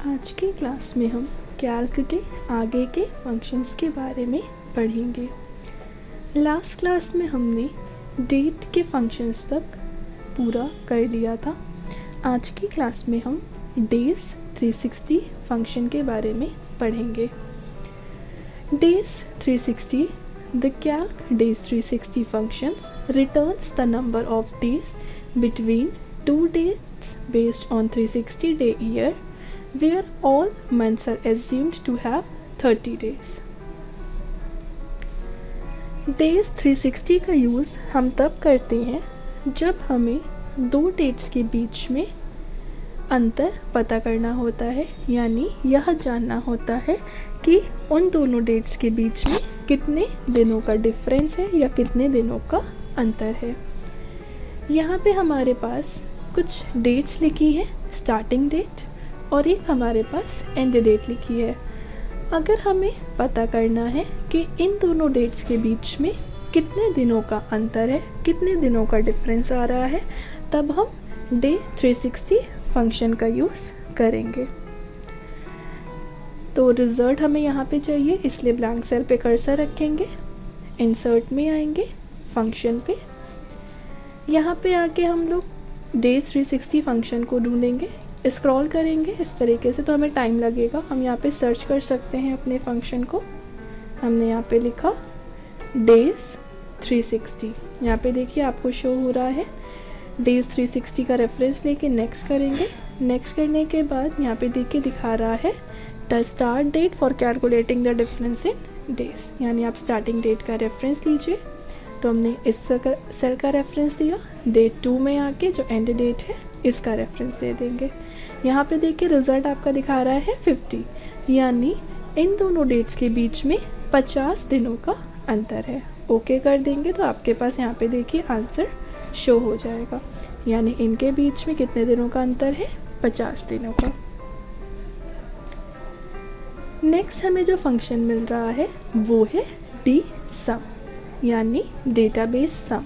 आज के क्लास में हम कैल्क के आगे के फंक्शंस के बारे में पढ़ेंगे। लास्ट क्लास में हमने डेट के फंक्शंस तक पूरा कर दिया था। आज की क्लास में हम डेज 360 फंक्शन के बारे में पढ़ेंगे। Days 360 the Calc days 360 functions returns the number of days between two dates based on 360 day year where all months are assumed to have 30 days. Days 360 का यूज़ हम तब करते हैं जब हमें दो डेट्स के बीच में अंतर पता करना होता है, यानी यह जानना होता है कि उन दोनों डेट्स के बीच में कितने दिनों का डिफरेंस है या कितने दिनों का अंतर है। यहाँ पे हमारे पास कुछ डेट्स लिखी हैं, स्टार्टिंग डेट, और एक हमारे पास एंड डेट लिखी है। अगर हमें पता करना है कि इन दोनों डेट्स के बीच में कितने दिनों का अंतर है, कितने दिनों का डिफरेंस आ रहा है, तब हम डे 360 फंक्शन का यूज़ करेंगे। तो रिज़ल्ट हमें यहाँ पे चाहिए, इसलिए ब्लैंक सेल पे कर्सर रखेंगे, इंसर्ट में आएंगे, फंक्शन पे। यहाँ पे आके हम लोग डे 360 फंक्शन को ढूंढेंगे, स्क्रॉल करेंगे इस तरीके से, तो हमें टाइम लगेगा। हम यहाँ पे सर्च कर सकते हैं अपने फंक्शन को। हमने यहाँ पे लिखा डेज 360, यहाँ पे देखिए आपको शो हो रहा है। डेज 360 का रेफरेंस लेके नेक्स्ट करेंगे। नेक्स्ट करने के बाद यहाँ पे देखिए दिखा रहा है the start date for calculating the difference in days, यानी आप स्टार्टिंग डेट का रेफरेंस लीजिए। तो हमने इस सेल का रेफरेंस दिया, डे 2 में आके जो एंड डेट है इसका रेफरेंस दे देंगे। यहाँ पे देखिए रिज़ल्ट आपका दिखा रहा है 50, यानी इन दोनों डेट्स के बीच में 50 दिनों का अंतर है। ओके कर देंगे तो आपके पास यहाँ पे देखिए आंसर शो हो जाएगा, यानी इनके बीच में कितने दिनों का अंतर है, 50 दिनों का। नेक्स्ट हमें जो फंक्शन मिल रहा है वो है dsum, यानी database sum.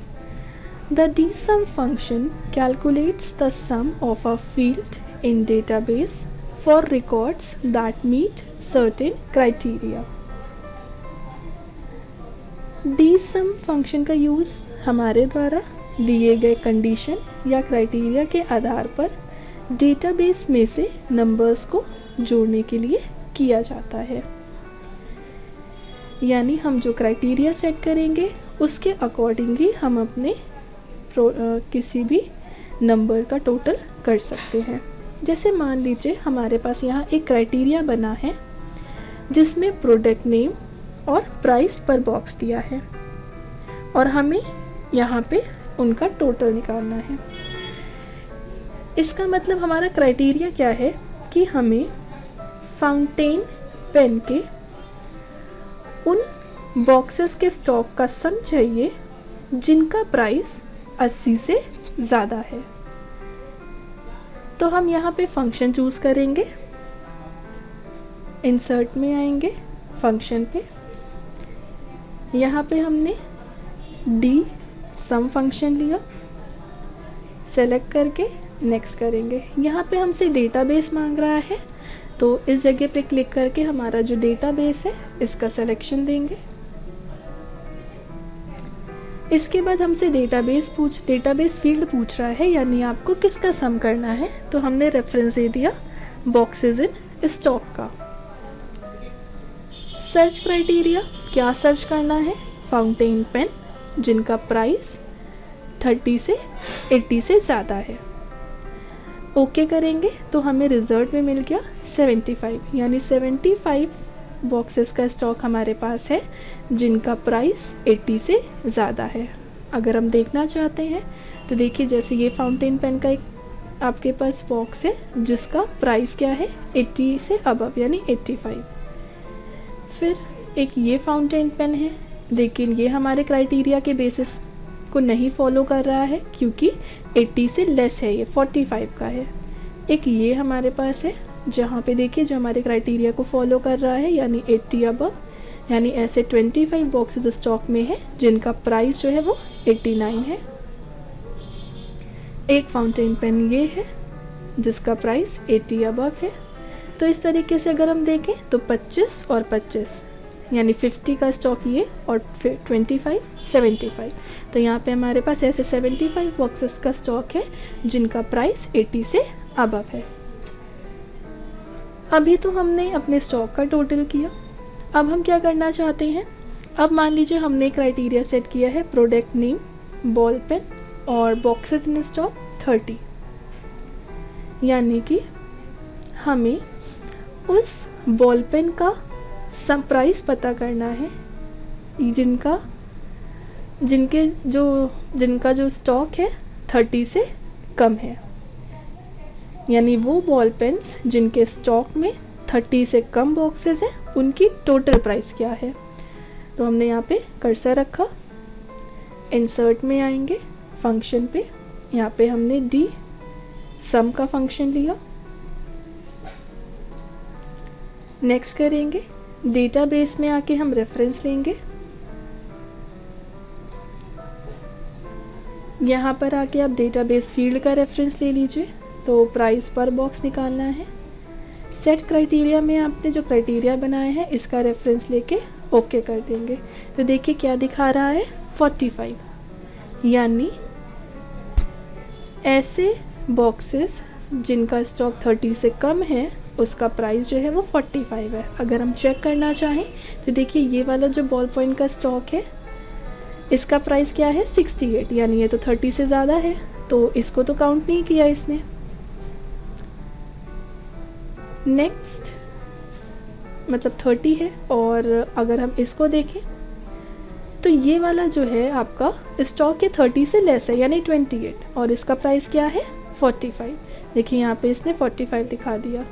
The dsum function calculates the sum of a field in database for records that meet certain criteria. dsum function का यूज़ हमारे द्वारा दिए गए कंडीशन या क्राइटेरिया के आधार पर डेटाबेस में से नंबर्स को जोड़ने के लिए किया जाता है। यानी हम जो क्राइटेरिया सेट करेंगे उसके अकॉर्डिंग ही हम अपने किसी भी नंबर का टोटल कर सकते हैं। जैसे मान लीजिए हमारे पास यहाँ एक क्राइटेरिया बना है जिसमें प्रोडक्ट नेम और प्राइस पर बॉक्स दिया है, और हमें यहाँ पे उनका टोटल निकालना है। इसका मतलब हमारा क्राइटेरिया क्या है कि हमें फाउंटेन पेन के उन बॉक्सेस के स्टॉक का सम चाहिए जिनका प्राइस 80 से ज़्यादा है। तो हम यहाँ पे फंक्शन चूज़ करेंगे, इंसर्ट में आएंगे, फंक्शन पे। यहाँ पे हमने dsum फंक्शन लिया, सेलेक्ट करके नेक्स्ट करेंगे। यहाँ पे हमसे डेटाबेस मांग रहा है, तो इस जगह पे क्लिक करके हमारा जो डेटाबेस है इसका सिलेक्शन देंगे। इसके बाद हमसे डेटाबेस फील्ड पूछ रहा है, यानी आपको किसका सम करना है, तो हमने रेफरेंस दे दिया बॉक्सेस इन स्टॉक का। सर्च क्राइटेरिया क्या सर्च करना है, फाउंटेन पेन जिनका प्राइस 30 से 80 से ज़्यादा है। ओके करेंगे तो हमें रिज़ल्ट में मिल गया 75, यानी 75 बॉक्सेस का स्टॉक हमारे पास है जिनका प्राइस 80 से ज़्यादा है। अगर हम देखना चाहते हैं तो देखिए, जैसे ये फाउंटेन पेन का एक आपके पास बॉक्स है जिसका प्राइस क्या है 80 से अबव, यानी 85। फिर एक ये फाउंटेन पेन है, लेकिन ये हमारे क्राइटेरिया के बेसिस को नहीं फॉलो कर रहा है क्योंकि 80 से लेस है, ये 45 का है। एक ये हमारे पास है जहाँ पे देखिए जो हमारे क्राइटेरिया को फॉलो कर रहा है, यानी 80 अबव, यानी ऐसे 25 बॉक्सेस स्टॉक में है जिनका प्राइस जो है वो 89 है। एक फाउंटेन पेन ये है जिसका प्राइस 80 अबव है। तो इस तरीके से अगर हम देखें तो 25 और 25 यानी 50 का स्टॉक ये और फिर 25 75। तो यहाँ पे हमारे पास ऐसे 75 बॉक्सेस का स्टॉक है जिनका प्राइस 80 से अबव है। अभी तो हमने अपने स्टॉक का टोटल किया, अब हम क्या करना चाहते हैं। अब मान लीजिए हमने क्राइटेरिया सेट किया है प्रोडक्ट नेम, बॉल पेन और बॉक्सेस इन स्टॉक 30, यानी कि हमें उस बॉल पेन का सम प्राइस पता करना है जिनका जो स्टॉक है 30 से कम है, यानी वो बॉल पेन्स जिनके स्टॉक में 30 से कम बॉक्सेस हैं उनकी टोटल प्राइस क्या है। तो हमने यहाँ पे कर्सर रखा, इंसर्ट में आएंगे, फंक्शन पे, यहाँ पे हमने डी सम का फंक्शन लिया। नेक्स्ट करेंगे, डेटाबेस में आके हम रेफरेंस लेंगे। यहाँ पर आके आप डेटाबेस फील्ड का रेफरेंस ले लीजिए, तो प्राइस पर बॉक्स निकालना है। सेट क्राइटेरिया में आपने जो क्राइटेरिया बनाया है इसका रेफरेंस लेके ओके कर देंगे। तो देखिए क्या दिखा रहा है 45, यानी ऐसे बॉक्सेस जिनका स्टॉक 30 से कम है उसका प्राइस जो है वो 45 है। अगर हम चेक करना चाहें तो देखिए ये वाला जो बॉल पॉइंट का स्टॉक है इसका प्राइस क्या है 68, यानी ये तो 30 से ज़्यादा है, तो इसको तो काउंट नहीं किया इसने। नेक्स्ट मतलब 30 है, और अगर हम इसको देखें तो ये वाला जो है आपका स्टॉक के 30 से लेस है यानी 28, और इसका प्राइस क्या है 45। देखिए यहाँ पे इसने 45 दिखा दिया।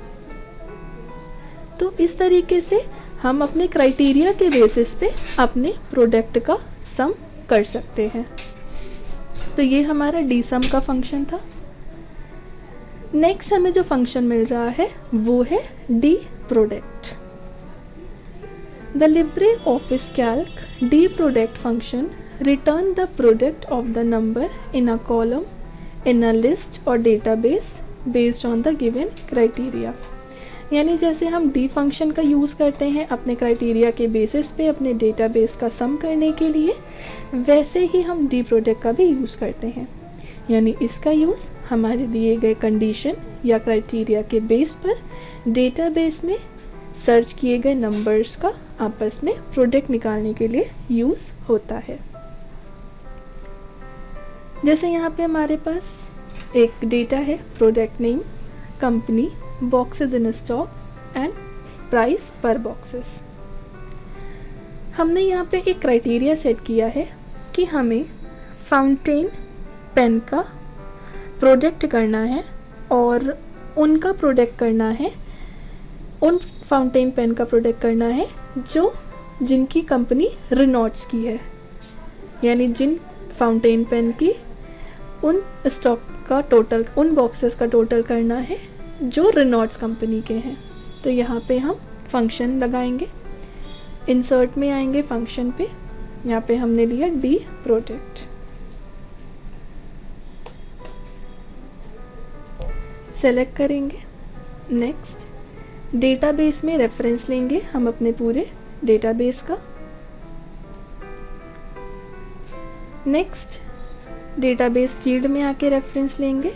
तो इस तरीके से हम अपने क्राइटेरिया के बेसिस पे अपने प्रोडक्ट का सम कर सकते हैं। तो ये हमारा डी सम का फंक्शन था। नेक्स्ट हमें जो फंक्शन मिल रहा है वो है D product. The LibreOffice Calc D product function return the product of the number in a column in a list और database based on the given criteria. यानी जैसे हम डी फंक्शन का यूज़ करते हैं अपने क्राइटेरिया के basis पे अपने डेटाबेस का सम करने के लिए, वैसे ही हम डी प्रोडक्ट का भी यूज़ करते हैं। यानी इसका यूज़ हमारे दिए गए कंडीशन या क्राइटेरिया के बेस पर डेटाबेस में सर्च किए गए नंबर्स का आपस में प्रोडक्ट निकालने के लिए यूज़ होता है। जैसे यहाँ पे हमारे पास एक डेटा है product name, company, boxes in stock and price पर बॉक्सेस। हमने यहाँ पे एक क्राइटेरिया सेट किया है कि हमें फाउंटेन पेन का प्रोडक्ट करना है, और उनका प्रोडक्ट करना है, उन फाउंटेन पेन का प्रोडक्ट करना है जिनकी कंपनी रेनॉल्ड्स की है, यानी जिन फाउंटेन पेन की उन स्टॉक का टोटल, उन बॉक्सेस का टोटल करना है जो रेनॉल्ड्स कंपनी के हैं। तो यहाँ पे हम फंक्शन लगाएंगे, इंसर्ट में आएंगे, फंक्शन पे, यहाँ पे हमने लिया डी प्रोडक्ट। सेलेक्ट करेंगे, नेक्स्ट डेटाबेस में रेफरेंस लेंगे हम अपने पूरे डेटाबेस का। नेक्स्ट डेटाबेस फील्ड में आके रेफरेंस लेंगे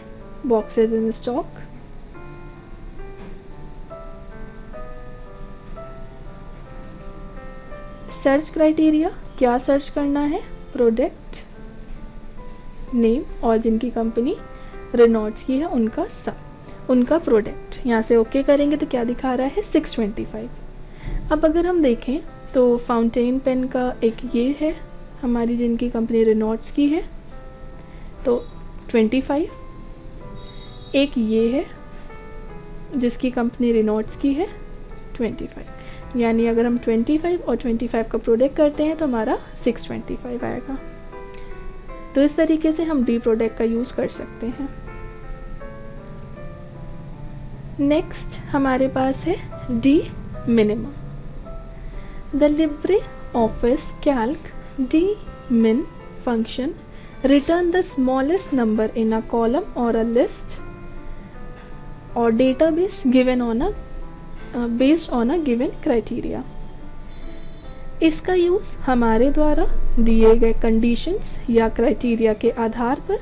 boxes in stock. Search criteria क्या सर्च करना है, प्रोडक्ट नेम और जिनकी कंपनी रेनॉल्ड्स की है उनका सम, उनका प्रोडक्ट। यहाँ से ओके करेंगे तो क्या दिखा रहा है 625। अब अगर हम देखें तो फाउंटेन पेन का एक ये है हमारी जिनकी कंपनी रेनॉल्ड्स की है तो 25, एक ये है जिसकी कंपनी रेनॉल्ड्स की है 25, यानी अगर हम 25 और 25 का प्रोडक्ट करते हैं तो हमारा 625 आएगा। तो इस तरीके से हम डी प्रोडक्ट का यूज़ कर सकते हैं। नेक्स्ट हमारे पास है D minimum. The LibreOffice Calc D min function return the smallest number in a column or a list or database given on a based on a given criteria. इसका use हमारे द्वारा दिए गए conditions या criteria के आधार पर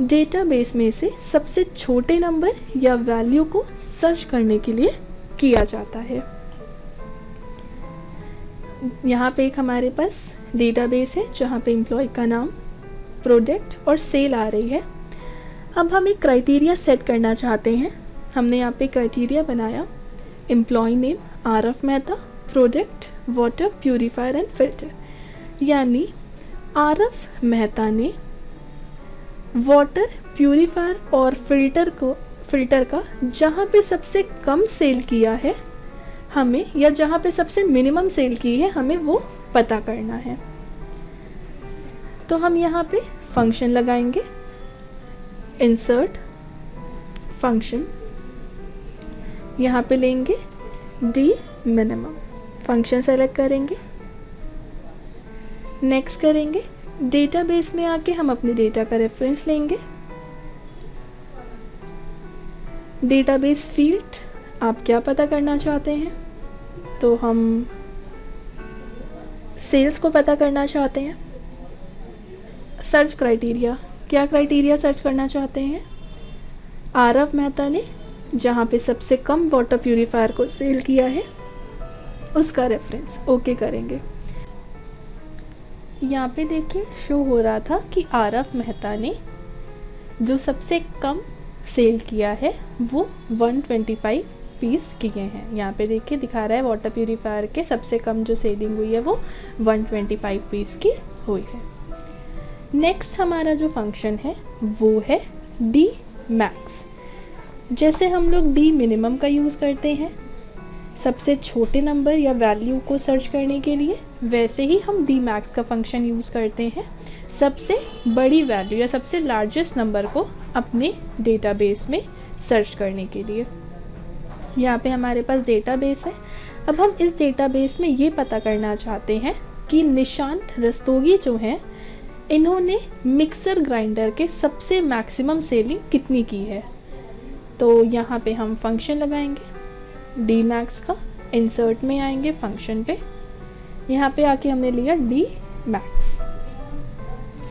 database में से सबसे छोटे नंबर या वैल्यू को सर्च करने के लिए किया जाता है। यहाँ पे एक हमारे पास डेटाबेस है जहाँ पे एम्प्लॉय का नाम, प्रोडक्ट और सेल आ रही है। अब हम एक क्राइटेरिया सेट करना चाहते हैं। हमने यहाँ पे क्राइटेरिया बनाया, employ name Aaraf Mehta, product water purifier and filter, यानी आरफ मेहता ने वाटर प्यूरीफायर और फिल्टर का जहाँ पे सबसे कम सेल किया है हमें, या जहाँ पे सबसे मिनिमम सेल की है हमें, वो पता करना है। तो हम यहाँ पे फंक्शन लगाएंगे, इंसर्ट फंक्शन, यहाँ पे लेंगे डी मिनिमम, फंक्शन सेलेक्ट करेंगे, नेक्स्ट करेंगे। डेटाबेस में आके हम अपने डेटा का रेफरेंस लेंगे। डेटाबेस फील्ड, आप क्या पता करना चाहते हैं? तो हम सेल्स को पता करना चाहते हैं। सर्च क्राइटेरिया, क्या क्राइटेरिया सर्च करना चाहते हैं? आरव मेहता ने जहाँ पे सबसे कम वाटर प्यूरीफायर को सेल किया है उसका रेफरेंस, ओके करेंगे। यहाँ पे देखिए शो हो रहा था कि आरव मेहता ने जो सबसे कम सेल किया है वो 125 पीस किए हैं। यहाँ पे देखिए दिखा रहा है वाटर प्यूरीफायर के सबसे कम जो सेलिंग हुई है वो 125 पीस की हुई है। नेक्स्ट हमारा जो फंक्शन है वो है डी मैक्स। जैसे हम लोग डी मिनिमम का यूज़ करते हैं सबसे छोटे नंबर या वैल्यू को सर्च करने के लिए, वैसे ही हम डी मैक्स का फंक्शन यूज़ करते हैं सबसे बड़ी वैल्यू या सबसे लार्जेस्ट नंबर को अपने डेटाबेस में सर्च करने के लिए। यहाँ पे हमारे पास डेटाबेस है। अब हम इस डेटाबेस में ये पता करना चाहते हैं कि निशांत रस्तोगी जो हैं इन्होंने मिक्सर ग्राइंडर के सबसे मैक्सिमम सेलिंग कितनी की है। तो यहाँ पे हम फंक्शन लगाएंगे डी मैक्स का, इंसर्ट में आएंगे फंक्शन पे, यहाँ पे आके हमने लिया डी मैक्स,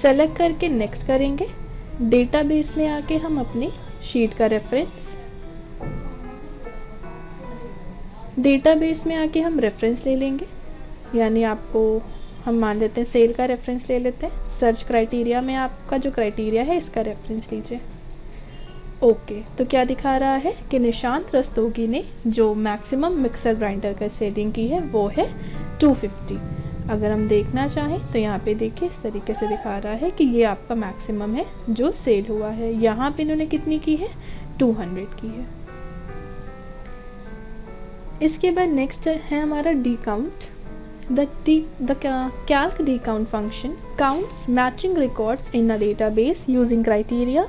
सेलेक्ट करके नेक्स्ट करेंगे। डेटाबेस में आके हम अपनी शीट का रेफरेंस, डेटाबेस में आके हम रेफरेंस ले लेंगे, यानी आपको हम मान लेते हैं सेल का रेफरेंस ले लेते हैं। सर्च क्राइटेरिया में आपका जो क्राइटेरिया है इसका रेफरेंस लीजिए। ओके, तो क्या दिखा रहा है कि निशांत रस्तोगी ने जो मैक्सिमम मिक्सर ग्राइंडर का सेलिंग की है वो है 250। अगर हम देखना चाहें तो यहाँ पे देखिए इस तरीके से दिखा रहा है कि ये आपका मैक्सिमम है जो सेल हुआ है। यहाँ पे इन्होंने कितनी की है? 200 की है। इसके बाद नेक्स्ट है हमारा D count. The calc decount function counts matching records in a database using criteria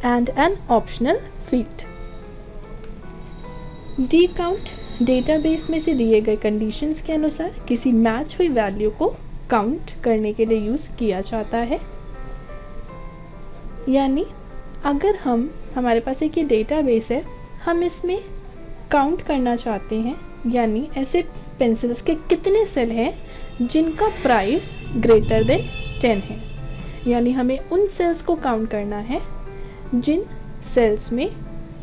and an optional field. Decount database में से दिए गए कंडीशंस के अनुसार किसी मैच हुई वैल्यू को काउंट करने के लिए यूज़ किया जाता है। यानी अगर हमारे पास एक ये डेटाबेस है, हम इसमें काउंट करना चाहते हैं, यानी ऐसे पेंसिल्स के कितने सेल हैं जिनका प्राइस ग्रेटर देन 10 है, यानी हमें उन सेल्स को काउंट करना है जिन सेल्स में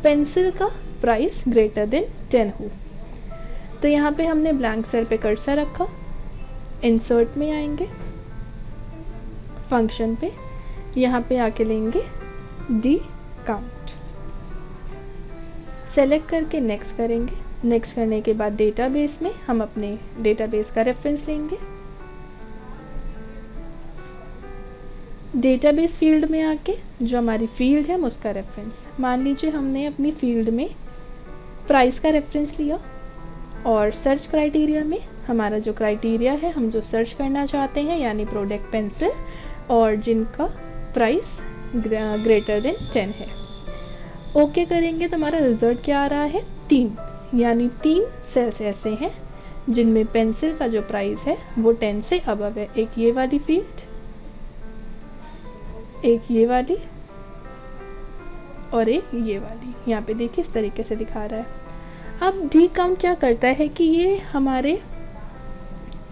पेंसिल का प्राइस ग्रेटर देन 10 हो। तो यहाँ पे हमने ब्लैंक सेल पे कर्सर रखा, इंसर्ट में आएंगे फंक्शन पे, यहाँ पे आके लेंगे डी काउंट, सेलेक्ट करके नेक्स्ट करेंगे। नेक्स्ट करने के बाद डेटाबेस में हम अपने डेटाबेस का रेफरेंस लेंगे। डेटाबेस फील्ड में आके जो हमारी फील्ड है हम उसका रेफरेंस, मान लीजिए हमने अपनी फील्ड में प्राइस का रेफरेंस लिया, और सर्च क्राइटेरिया में हमारा जो क्राइटेरिया है हम जो सर्च करना चाहते हैं यानी प्रोडक्ट पेंसिल और जिनका प्राइस ग्रेटर देन 10 है, ओके करेंगे तो हमारा रिजल्ट क्या आ रहा है? 3, यानी 3 सेल्स ऐसे हैं जिनमें पेंसिल का जो प्राइस है वो 10 से अबव है। एक ये वाली फील्ड, एक ये वाली और एक ये वाली। यहाँ पे देखिए इस तरीके से दिखा रहा है। अब डी काउंट क्या करता है कि ये हमारे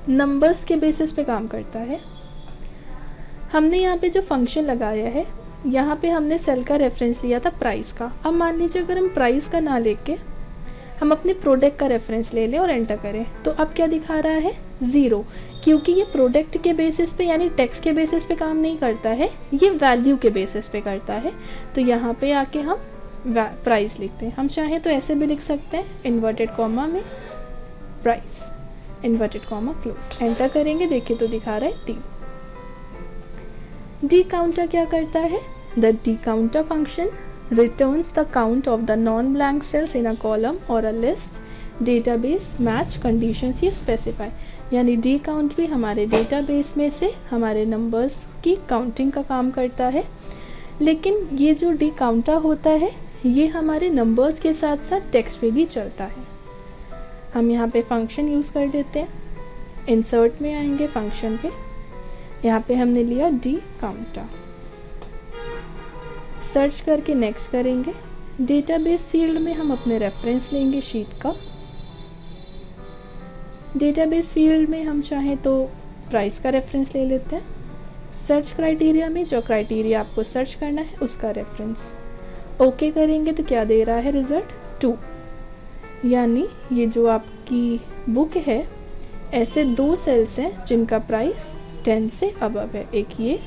नंबर्स के बेसिस पे काम करता है। हमने यहाँ पे जो फंक्शन लगाया है, यहाँ पे हमने सेल का रेफरेंस लिया था प्राइस का। अब मान लीजिए अगर हम प्राइस का ना लेके हम अपने प्रोडक्ट का रेफरेंस ले लें और एंटर करें, तो अब क्या दिखा रहा है? 0, क्योंकि ये प्रोडक्ट के बेसिस पे यानी टेक्स्ट के बेसिस पे काम नहीं करता है, ये वैल्यू के बेसिस पे करता है। तो यहाँ पे आके हम प्राइस लिखते हैं। हम चाहें तो ऐसे भी लिख सकते हैं, इन्वर्टेड कॉमा में price, inverted comma close, enter करेंगे, देखिए तो दिखा रहा है 3। डी काउंटर क्या करता है? The D counter function returns the count of the non-blank cells in a column or a list, database match conditions ये specify। यानी डी काउंट भी हमारे डेटाबेस में से हमारे नंबर्स की काउंटिंग का काम करता है। लेकिन ये जो डी काउंटर होता है ये हमारे नंबर्स के साथ साथ टेक्स्ट पे भी चलता है। हम यहाँ पे फंक्शन यूज़ कर देते हैं, इंसर्ट में आएंगे फंक्शन पे, यहाँ पे हमने लिया डी काउंटर, सर्च करके नेक्स्ट करेंगे। डेटाबेस फील्ड में हम अपने रेफरेंस लेंगे शीट का। डेटाबेस फील्ड में हम चाहें तो प्राइस का रेफरेंस ले लेते हैं। सर्च क्राइटेरिया में जो क्राइटेरिया आपको सर्च करना है उसका रेफरेंस, ओके करेंगे तो क्या दे रहा है रिज़ल्ट? 2। यानी ये जो आपकी बुक है, ऐसे 2 सेल्स हैं जिनका प्राइस 10 से अबव है, एक ये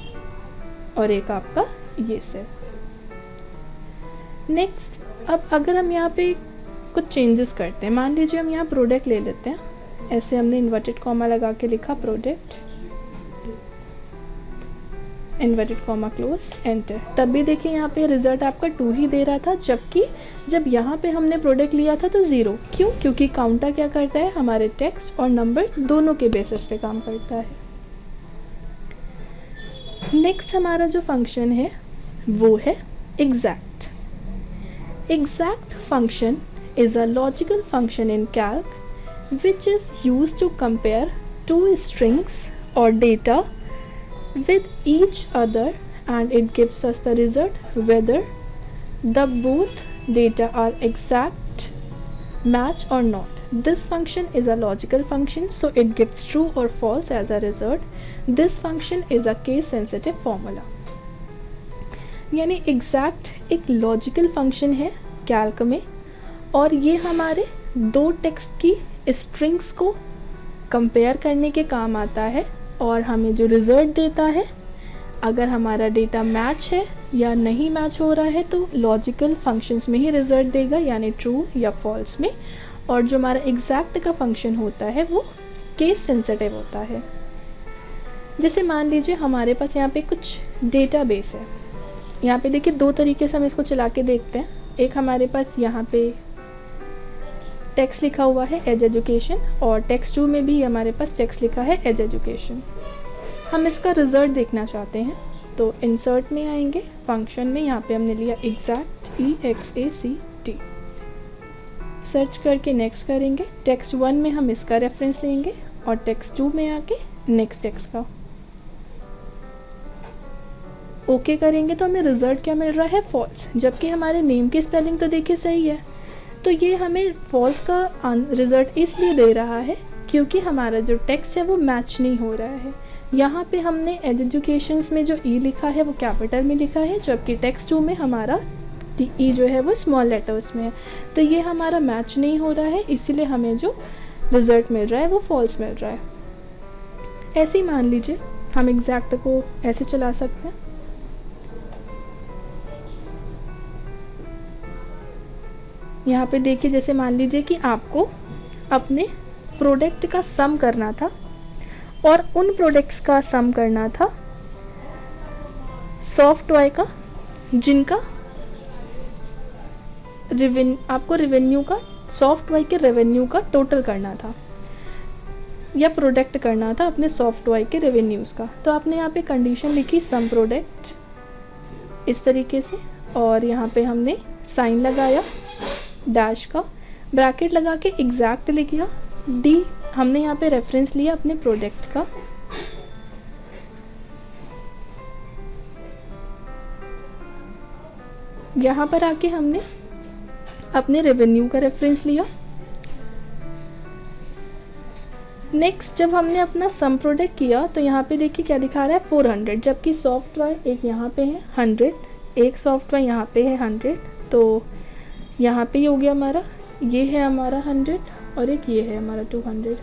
और एक आपका ये सेल। नेक्स्ट, अब अगर हम यहाँ पे कुछ चेंजेस करते हैं, मान लीजिए हम यहाँ प्रोडक्ट ले लेते हैं, ऐसे हमने इन्वर्टेड कॉमा लगा के लिखा product, inverted comma close, enter. तब भी देखिए यहाँ पे रिजल्ट आपका 2 ही दे रहा था, जबकि जब यहाँ पे हमने प्रोडक्ट लिया था तो 0। क्यों? क्योंकि काउंटर क्या करता है? हमारे टेक्स्ट और नंबर दोनों के बेसिस पे काम करता है। नेक्स्ट हमारा जो फंक्शन है वो है exact. Exact function is a logical function in calc which is used to compare 2 strings or data with each other, and it gives us the result whether the both data are exact match or not. This function is a logical function, so it gives true or false as a result. This function is a case sensitive formula। यानी exact एक logical function है Calc में, और ये हमारे 2 text की strings को compare करने के काम आता है, और हमें जो रिज़ल्ट देता है, अगर हमारा डेटा मैच है या नहीं मैच हो रहा है तो लॉजिकल फंक्शंस में ही रिज़ल्ट देगा, यानी ट्रू या फॉल्स में। और जो हमारा एग्जैक्ट का फंक्शन होता है वो केस सेंसिटिव होता है। जैसे मान लीजिए हमारे पास यहाँ पे कुछ डेटाबेस है, यहाँ पे देखिए 2 तरीके से हम इसको चला के देखते हैं। एक हमारे पास यहाँ पे टेक्स्ट लिखा हुआ है एज एजुकेशन, और टेक्स्ट 2 में भी हमारे पास टेक्स्ट लिखा है एज एजुकेशन। हम इसका रिजल्ट देखना चाहते हैं तो इंसर्ट में आएंगे, फंक्शन में यहाँ पे हमने लिया एग्जैक्ट, EXACT, सर्च करके नेक्स्ट करेंगे। टेक्स्ट 1 में हम इसका रेफरेंस लेंगे और टेक्स्ट 2 में आके नेक्स्ट टेक्स्ट का ओके करेंगे, तो हमें रिज़ल्ट क्या मिल रहा है? फॉल्स। जबकि हमारे नेम की स्पेलिंग तो देखिए सही है, तो ये हमें फॉल्स का रिज़ल्ट इसलिए दे रहा है क्योंकि हमारा जो टेक्स्ट है वो मैच नहीं हो रहा है। यहाँ पे हमने एजुकेशंस में जो ई लिखा है वो कैपिटल में लिखा है, जबकि टेक्स्ट 2 में हमारा ई जो है वो स्मॉल लेटर्स में है। तो ये हमारा मैच नहीं हो रहा है, इसीलिए हमें जो रिज़ल्ट मिल रहा है वो फॉल्स मिल रहा है। ऐसे ही मान लीजिए हम एग्जैक्ट को ऐसे चला सकते हैं, यहाँ पे देखिए, जैसे मान लीजिए कि आपको अपने प्रोडक्ट का सम करना था और उन प्रोडक्ट्स का सम करना था सॉफ्ट टॉय का, जिनका आपको रेवेन्यू का, सॉफ्ट टॉय के रेवेन्यू का टोटल करना था या प्रोडक्ट करना था अपने सॉफ्ट टॉय के रेवेन्यूज़ का। तो आपने यहाँ पे कंडीशन लिखी सम प्रोडक्ट इस तरीके से, और यहाँ पे हमने साइन लगाया डैश का, ब्रैकेट लगा के एग्जैक्ट लिख लिया। डी हमने यहाँ पे रेफरेंस लिया अपने प्रोडक्ट का, यहाँ पर आके हमने अपने रेवेन्यू का रेफरेंस लिया नेक्स्ट जब हमने अपना सम प्रोडक्ट किया तो यहाँ पे देखिए क्या दिखा रहा है 400, जबकि सॉफ्ट टॉय एक यहाँ पे है 100, एक सॉफ्ट टॉय यहाँ पे है 100, तो यहाँ पे हो गया हमारा, ये है हमारा 100 और एक ये है हमारा 200।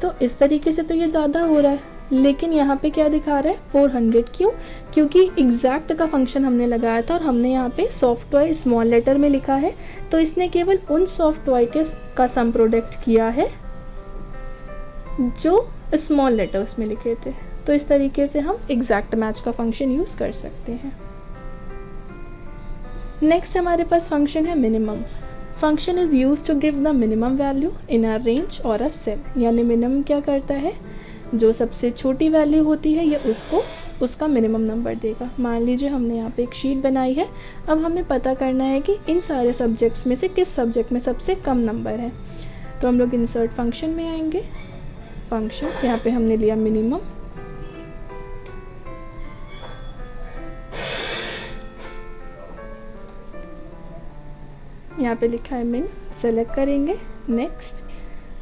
तो इस तरीके से तो ये ज़्यादा हो रहा है, लेकिन यहाँ पे क्या दिखा रहा है 400, क्यों? क्योंकि एग्जैक्ट का फंक्शन हमने लगाया था और हमने यहाँ पे सॉफ्ट टॉय स्मॉल लेटर में लिखा है, तो इसने केवल उन सॉफ्ट टॉय का सम प्रोडक्ट किया है जो स्मॉल लेटर्स में लिखे थे। तो इस तरीके से हम एग्जैक्ट मैच का फंक्शन यूज़ कर सकते हैं। नेक्स्ट हमारे पास फंक्शन है minimum. Function is use to give the minimum value in a range और अ सेल। यानी मिनिमम क्या करता है, जो सबसे छोटी वैल्यू होती है ये उसका मिनिमम नंबर देगा। मान लीजिए हमने यहाँ पे एक शीट बनाई है, अब हमें पता करना है कि इन सारे सब्जेक्ट्स में से किस सब्जेक्ट में सबसे कम नंबर है। तो हम लोग इंसर्ट फंक्शन में आएंगे, फंक्शंस, यहाँ पे हमने लिया मिनिमम, यहाँ पे लिखा है मिन, सेलेक्ट करेंगे। नेक्स्ट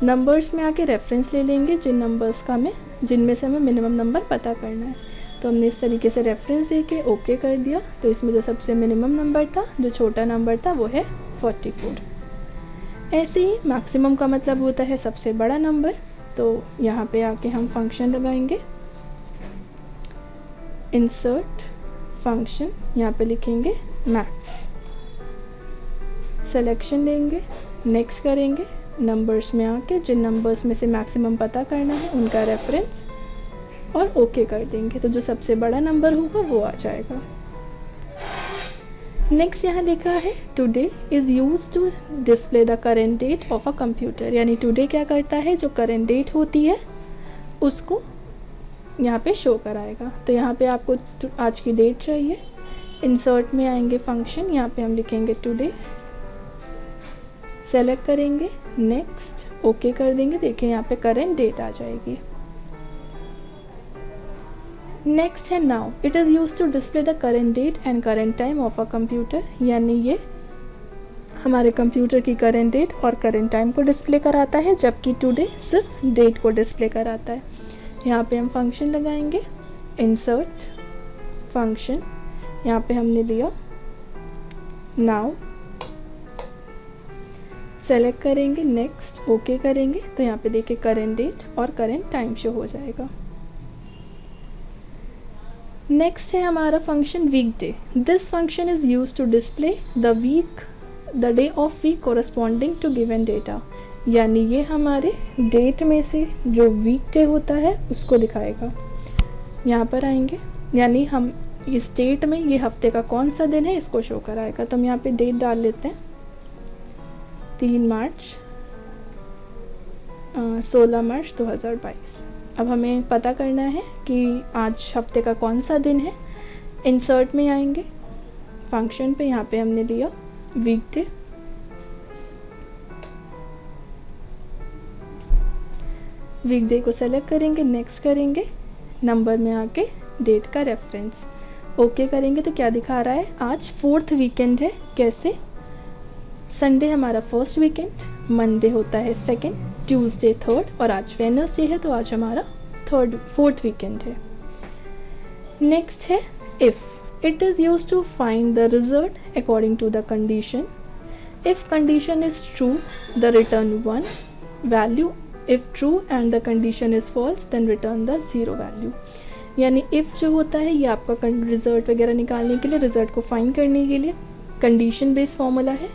नंबर्स में आके रेफरेंस ले लेंगे जिनमें से हमें मिनिमम नंबर पता करना है। तो हमने इस तरीके से रेफरेंस दे के ओके कर दिया। तो इसमें जो सबसे मिनिमम नंबर था, जो छोटा नंबर था, वो है 44। ऐसे ही मैक्सिमम का मतलब होता है सबसे बड़ा नंबर। तो यहाँ पे आके हम फंक्शन लगाएंगे, इंसर्ट फंक्शन, यहाँ पे लिखेंगे मैक्स, सिलेक्शन लेंगे, नेक्स्ट करेंगे, नंबर्स में आके जिन नंबर्स में से मैक्सिमम पता करना है उनका रेफरेंस और ओके कर देंगे। तो जो सबसे बड़ा नंबर होगा वो आ जाएगा। नेक्स्ट यहाँ देखा है today is use to display the current date of a computer. यानी टुडे क्या करता है, जो करेंट डेट होती है उसको यहाँ पे शो कराएगा। तो यहाँ पे आपको आज की डेट चाहिए, इंसर्ट में आएंगे फंक्शन, यहाँ पे हम लिखेंगे टुडे, सेलेक्ट करेंगे, नेक्स्ट ओके कर देंगे। देखिए यहाँ पे करेंट डेट आ जाएगी। नेक्स्ट है now, it is use to display the current date and current time of a computer. यानी ये हमारे कंप्यूटर की करेंट डेट और करेंट टाइम को डिस्प्ले कराता है, जबकि टुडे सिर्फ डेट को डिस्प्ले कराता है। यहाँ पे हम फंक्शन लगाएंगे, इंसर्ट फंक्शन, यहाँ पे हमने लिया नाउ, सेलेक्ट करेंगे, नेक्स्ट ओके करेंगे। तो यहाँ पे देखिए करेंट डेट और करेंट टाइम शो हो जाएगा। नेक्स्ट है हमारा function weekday. This function is use to display the day of week corresponding to given data. यानी ये हमारे डेट में से जो वीकडे होता है उसको दिखाएगा। यहाँ पर आएंगे, यानी हम इस डेट में ये हफ्ते का कौन सा दिन है इसको शो कराएगा। तो हम यहाँ पे डेट डाल लेते हैं 3 मार्च 16 मार्च 2022। अब हमें पता करना है कि आज हफ्ते का कौन सा दिन है। इंसर्ट में आएंगे फंक्शन पे, यहाँ पे हमने लिया वीकडे, वीकडे को सेलेक्ट करेंगे, नेक्स्ट करेंगे, नंबर में आके डेट का रेफरेंस ओके करेंगे। तो क्या दिखा रहा है, आज 4th वीकेंड है। कैसे, संडे हमारा 1st वीकेंड, मंडे होता है 2nd, ट्यूसडे 3rd और आज वेडनेसडे है, तो आज हमारा 4th वीकेंड है। नेक्स्ट है if. It is use to find the result according to the condition. If condition is true the return 1 value, if true and the condition is false then return the 0 value. यानी if जो होता है ये आपका result वगैरह निकालने के लिए, रिजल्ट को फाइंड करने के लिए कंडीशन बेस्ड फॉर्मूला है।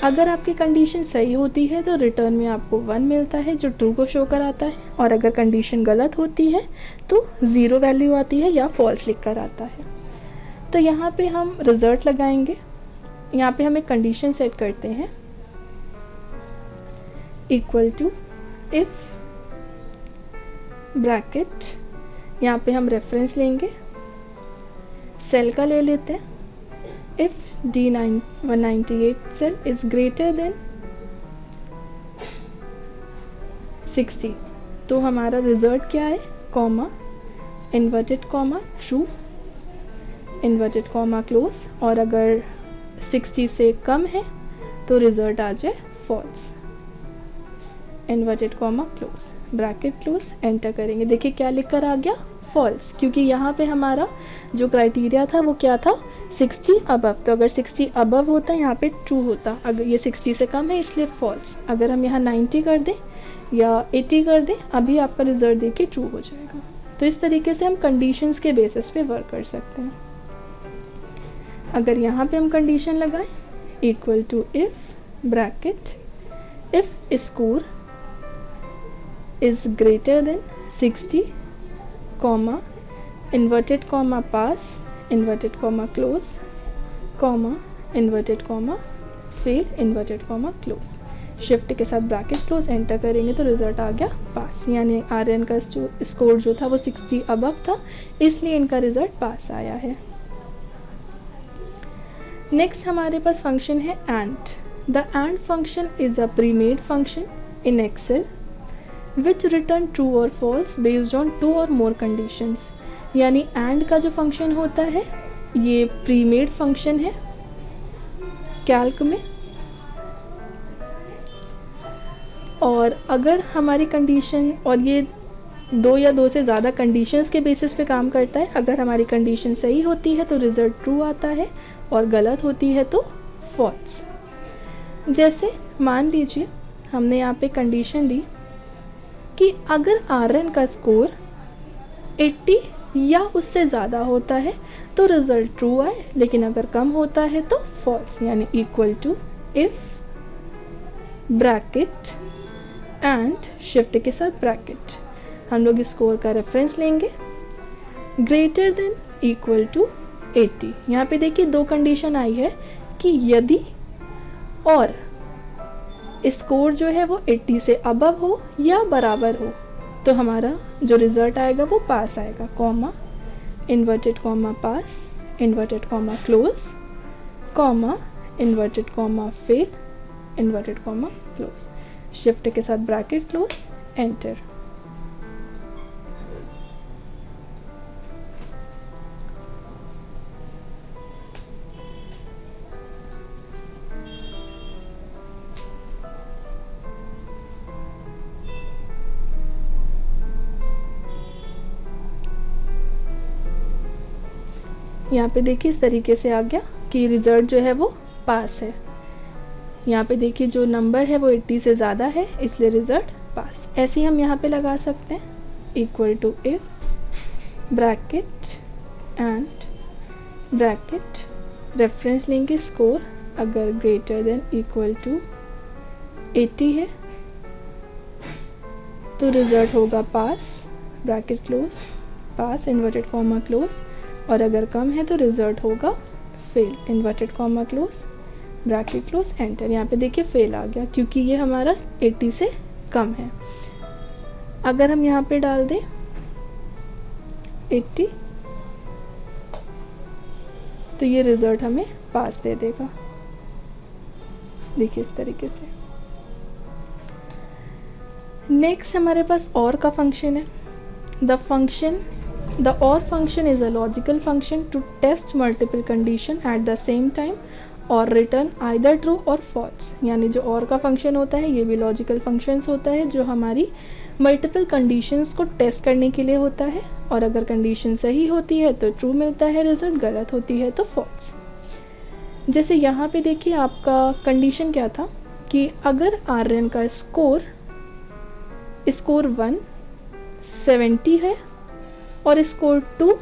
अगर आपकी कंडीशन सही होती है तो रिटर्न में आपको 1 मिलता है जो ट्रू को शो कराता है, और अगर कंडीशन गलत होती है तो 0 वैल्यू आती है या फॉल्स लिख कर आता है। तो यहाँ पे हम रिजल्ट लगाएंगे, यहाँ पे हम एक कंडीशन सेट करते हैं, इक्वल टू इफ़ ब्रैकेट, यहाँ पे हम रेफरेंस लेंगे, सेल का ले लेते हैं, if D198 cell is greater than 60। तो हमारा रिजल्ट क्या है, comma, inverted comma, true, inverted comma close, और अगर 60 से कम है तो रिजल्ट आ जाए false. Inverted comma close, bracket close, enter करेंगे। देखिए क्या लिख कर आ गया, फॉल्स, क्योंकि यहाँ पे हमारा जो क्राइटेरिया था वो क्या था, 60 अबव। तो अगर 60 अबव होता यहाँ पे ट्रू होता, अगर ये 60 से कम है इसलिए फॉल्स। अगर हम यहाँ 90 कर दें या 80 कर दें, अभी आपका रिजल्ट देखिए ट्रू हो जाएगा। तो इस तरीके से हम कंडीशंस के बेसिस पे वर्क कर सकते हैं। अगर यहाँ पे हम कंडीशन लगाएं, equal to if bracket if score is greater than 60 comma inverted comma pass inverted comma close comma inverted comma fail inverted comma close, shift के साथ ब्रैकेट क्लोज, एंटर करेंगे तो रिजल्ट आ गया पास। यानी आर्यन का स्कोर जो था वो 60 अबव था, इसलिए इनका रिजल्ट पास आया है। नेक्स्ट हमारे पास फंक्शन है and. The and function is a premade function in Excel which return true और फॉल्स बेस्ड ऑन 2 और मोर कंडीशंस। यानी एंड का जो फंक्शन होता है ये प्रीमेड फंक्शन है कैल्क में, और अगर हमारी कंडीशन, और ये 2 या 2 से ज़्यादा कंडीशंस के बेसिस पे काम करता है। अगर हमारी कंडीशन सही होती है तो रिज़ल्ट ट्रू आता है और गलत होती है तो फॉल्स। जैसे मान लीजिए हमने यहाँ पे कंडीशन दी कि अगर आरएन का स्कोर 80 या उससे ज़्यादा होता है तो रिज़ल्ट ट्रू आए, लेकिन अगर कम होता है तो फॉल्स। यानी equal to if bracket and shift के साथ ब्रैकेट, हम लोग स्कोर का रेफरेंस लेंगे, ग्रेटर देन इक्वल टू 80। यहाँ पे देखिए 2 कंडीशन आई है कि यदि और स्कोर जो है वो 80 से अबव हो या बराबर हो तो हमारा जो रिज़ल्ट आएगा वो पास आएगा, comma inverted comma pass inverted comma close comma inverted comma fail inverted comma close, shift के साथ ब्रैकेट क्लोज, एंटर। यहाँ पे देखिए इस तरीके से आ गया कि रिज़ल्ट जो है वो पास है। यहाँ पे देखिए जो नंबर है वो 80 से ज़्यादा है इसलिए रिज़ल्ट पास। ऐसे ही हम यहाँ पे लगा सकते हैं, equal to if bracket and bracket reference लेंगे स्कोर, अगर ग्रेटर देन इक्वल टू 80 है तो रिज़ल्ट होगा pass, bracket close, pass inverted comma close, और अगर कम है तो रिज़ल्ट होगा fail, inverted comma close, bracket close, enter. यहाँ पे देखिए फेल आ गया क्योंकि ये हमारा 80 से कम है। अगर हम यहाँ पे डाल दें 80 तो ये रिज़ल्ट हमें पास दे देगा, देखिए इस तरीके से। नेक्स्ट हमारे पास और का फंक्शन है। The OR function is a logical function to test multiple condition at the same time और return either true or false। यानी जो OR का फंक्शन होता है ये भी लॉजिकल फंक्शंस होता है जो हमारी मल्टीपल कंडीशंस को टेस्ट करने के लिए होता है, और अगर कंडीशन सही होती है तो ट्रू मिलता है रिजल्ट, गलत होती है तो फॉल्स। जैसे यहाँ पे देखिए आपका कंडीशन क्या था कि अगर आर्यन का स्कोर 1 70 है और स्कोर 2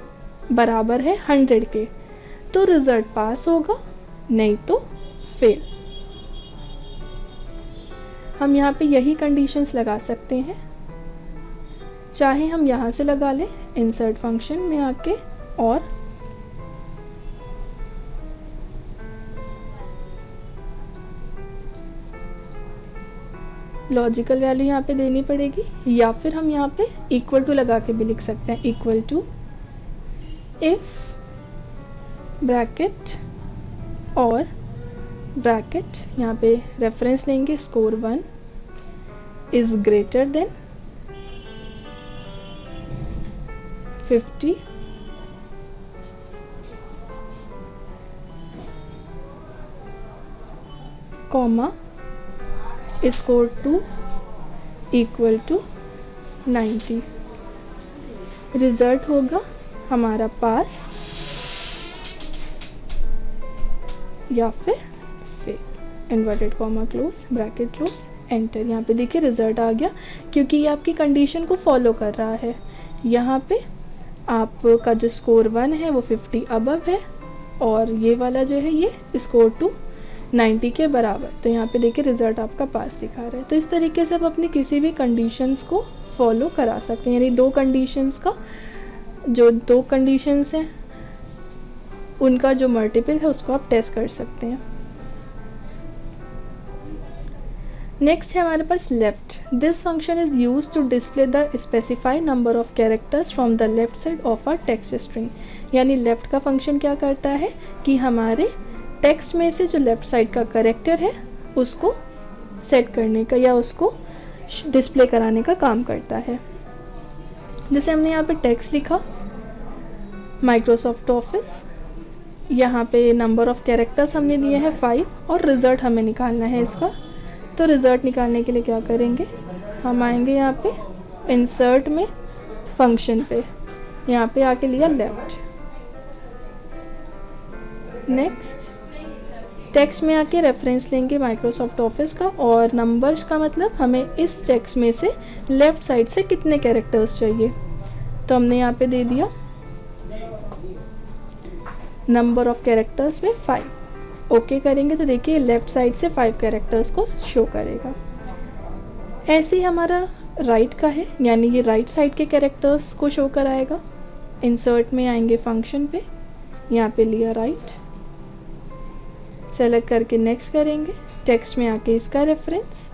बराबर है 100 के तो रिज़ल्ट पास होगा, नहीं तो फेल। हम यहाँ पे यही कंडीशंस लगा सकते हैं, चाहे हम यहाँ से लगा लें इंसर्ट फंक्शन में आके, और लॉजिकल वैल्यू यहाँ पे देनी पड़ेगी, या फिर हम यहाँ पे इक्वल टू लगा के भी लिख सकते हैं, इक्वल टू इफ़ ब्रैकेट और ब्रैकेट, यहाँ पे रेफरेंस लेंगे score 1 is greater than 50 comma score 2 equal to 90। Result होगा हमारा पास या फिर fail. Inverted comma close, bracket close, enter. यहाँ पे देखिए रिजल्ट आ गया क्योंकि ये आपकी कंडीशन को फॉलो कर रहा है। यहाँ पे आपका जो स्कोर 1 है वो 50 अबव है और ये वाला जो है ये स्कोर 2 90 के बराबर। तो यहाँ पे देखिए रिज़ल्ट आपका पास दिखा रहा है। तो इस तरीके से आप अपनी किसी भी कंडीशंस को फॉलो करा सकते हैं, यानी दो कंडीशंस का जो दो कंडीशंस हैं उनका जो मल्टीपल है उसको आप टेस्ट कर सकते हैं। नेक्स्ट है हमारे पास left. This function is use to display the specified number of characters from the left side of a text string. यानी लेफ्ट का फंक्शन क्या करता है कि हमारे टेक्स्ट में से जो लेफ़्ट साइड का कैरेक्टर है उसको सेट करने का या उसको डिस्प्ले कराने का काम करता है। जैसे हमने यहाँ पे टेक्स्ट लिखा माइक्रोसॉफ्ट ऑफिस, यहाँ पे नंबर ऑफ कैरेक्टर्स हमने दिए हैं 5 और रिज़ल्ट हमें निकालना है इसका। तो रिज़ल्ट निकालने के लिए क्या करेंगे, हम आएंगे यहाँ पे इंसर्ट में फंक्शन पे, यहाँ पे आके लिया लेफ़्ट। नेक्स्ट टेक्स्ट में आके रेफरेंस लेंगे माइक्रोसॉफ्ट ऑफिस का और नंबर्स का मतलब हमें इस टेक्स्ट में से लेफ़्ट साइड से कितने कैरेक्टर्स चाहिए। तो हमने यहाँ पे दे दिया नंबर ऑफ कैरेक्टर्स में 5। ओके करेंगे तो देखिए लेफ़्ट साइड से 5 कैरेक्टर्स को शो करेगा। ऐसे ही हमारा राइट का है, यानी ये राइट साइड के कैरेक्टर्स को शो कराएगा। इंसर्ट में आएंगे फंक्शन पे, यहाँ पे लिया राइट, सेलेक्ट करके नेक्स्ट करेंगे। टेक्स्ट में आके इसका रेफरेंस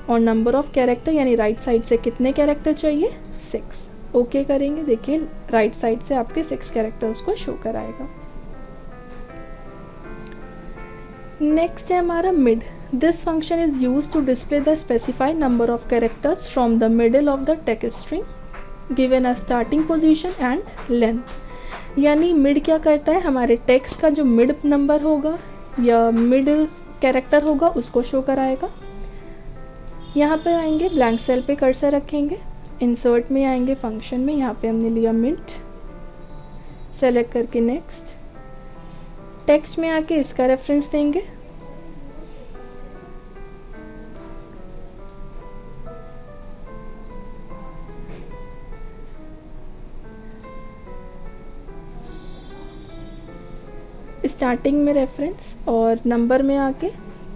और नंबर ऑफ कैरेक्टर यानी राइट साइड से कितने कैरेक्टर चाहिए 6। ओके करेंगे, देखिए राइट साइड से आपके 6 कैरेक्टर्स को शो कराएगा। नेक्स्ट है हमारा mid. This function is use to display the specified number of characters from the middle of the text string given a starting position and length. यानी mid क्या करता है, हमारे टेक्स्ट का जो मिड नंबर होगा या मिड कैरेक्टर होगा उसको शो कराएगा। यहाँ पर आएंगे ब्लैंक सेल पे कर्सर रखेंगे, इंसर्ट में आएंगे फंक्शन में, यहाँ पे हमने लिया मिड, सेलेक्ट करके नेक्स्ट। टेक्स्ट में आके इसका रेफरेंस देंगे, स्टार्टिंग में रेफरेंस और नंबर में आके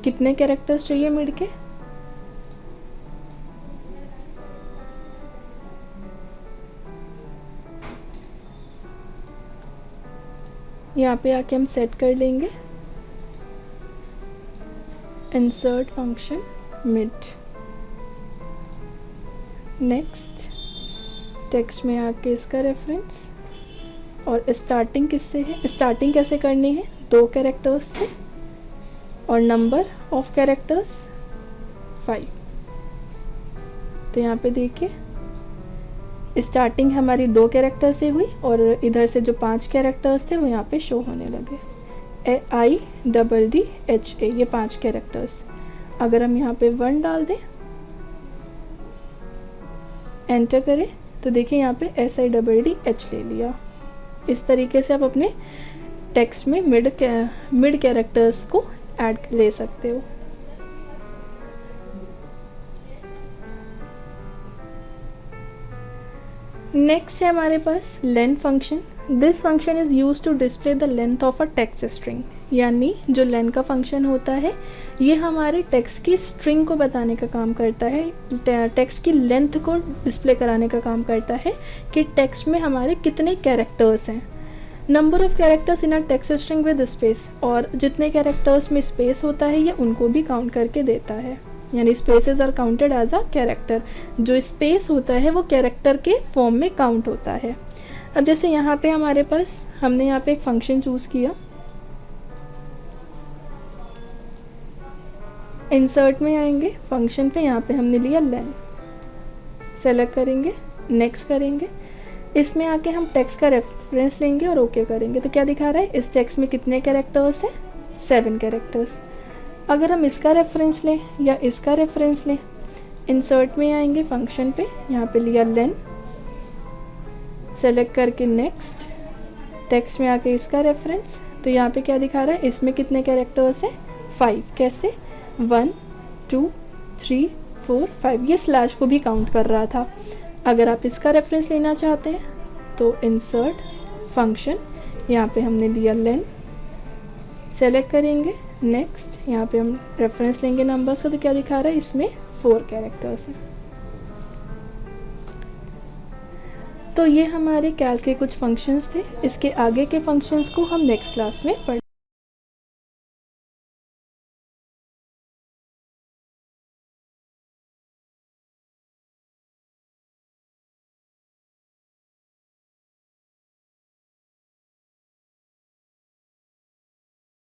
कितने कैरेक्टर्स चाहिए मिड के। यहाँ पे आके हम सेट कर लेंगे insert function mid. Next text में आके इसका रेफरेंस और स्टार्टिंग किससे है, स्टार्टिंग कैसे करनी है 2 कैरेक्टर्स से और नंबर ऑफ कैरेक्टर्स 5। तो यहाँ पे देखिए स्टार्टिंग हमारी 2 कैरेक्टर से हुई और इधर से जो 5 कैरेक्टर्स थे वो यहाँ पे शो होने लगे, IDDHA, ये 5 कैरेक्टर्स। अगर हम यहाँ पे 1 डाल दें, एंटर करें तो देखिए यहाँ पे SIDDH ले लिया। इस तरीके से आप अपने टेक्स्ट में मिड कैरेक्टर्स को ऐड ले सकते हो। नेक्स्ट है हमारे पास length function. This function is use to display the length of a text string. यानी जो लेंथ का फंक्शन होता है ये हमारे टेक्स्ट की स्ट्रिंग को बताने का काम करता है, टेक्स्ट की लेंथ को डिस्प्ले कराने का काम करता है कि टेक्स्ट में हमारे कितने कैरेक्टर्स हैं। Number of characters in a text string with space, और जितने कैरेक्टर्स में स्पेस होता है ये उनको भी काउंट करके देता है, यानी spaces are counted as a character. जो स्पेस होता है वो कैरेक्टर के फॉर्म में काउंट होता है। अब जैसे यहाँ पे हमारे पास हमने यहाँ पे एक फंक्शन चूज़ किया, इंसर्ट में आएंगे फंक्शन पे, यहाँ पे हमने लिया लेन, सेलेक्ट करेंगे नेक्स्ट करेंगे। इसमें आके हम टेक्स्ट का रेफरेंस लेंगे और ओके करेंगे। तो क्या दिखा रहा है, इस टेक्स्ट में कितने कैरेक्टर्स हैं 7 कैरेक्टर्स। अगर हम इसका रेफरेंस लें या इसका रेफरेंस लें इंसर्ट में आएंगे फंक्शन पे, यहाँ पे लिया लेन, सेलेक्ट करके नेक्स्ट, टेक्स्ट में आके इसका रेफरेंस, तो यहाँ पे क्या दिखा रहा है, इसमें कितने कैरेक्टर्स हैं 5, कैसे 1 2 3 4 5, ये स्लैश को भी काउंट कर रहा था। अगर आप इसका रेफरेंस लेना चाहते हैं तो इंसर्ट फंक्शन, यहाँ पे हमने दिया लेन, सेलेक्ट करेंगे नेक्स्ट, यहाँ पे हम रेफरेंस लेंगे नंबर्स का, तो क्या दिखा रहा है, इसमें 4 कैरेक्टर्स हैं। तो ये हमारे कैल्क के कुछ फंक्शंस थे। इसके आगे के फंक्शंस को हम नेक्स्ट क्लास में पढ़